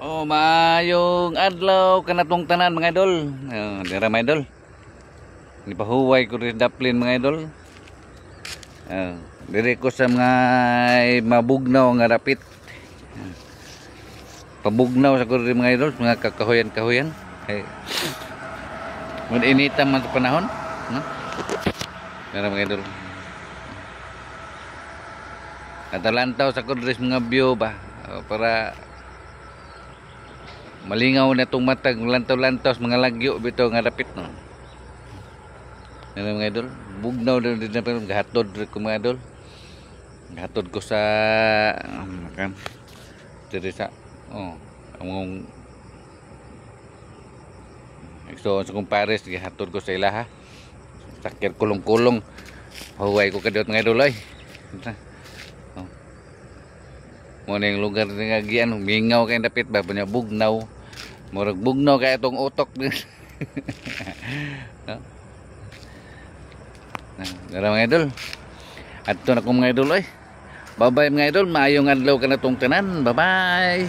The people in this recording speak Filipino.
Oh, maayong adlaw kanatong tanan mga idol. Dira mga idol. Nipahuway ko rin daplin mga idol. Diri ko sa mga mabugnaw nga rapit. Pabugnaw sa ko rin mga idol, mga kakahuyan-kahuyan. Mun inita man sa panahon, no? Dira mga idol. Katalantaw sa ko rin mga view ba para malingaw na itong matag lantaw-lantaw mga lagyo bito nga rapit no. Ano mga idol, bugnaw din na pero gahatod ko mga idol. Gahatod ko sa kan diri sa among so sa kumpares gahatod ko sa ilaha. Sakir kulong-kulong. Huway ko kadot mga idol ay. Mo ning lugar nga gian mingaw kay dapit ba punya bugnaw. Murag bugnaw kay itong utok. No? Dara mga idol. Adto na ko mga idol ay. Bye-bye mga idol, maayong adlaw kanatong tanan. Bye-bye.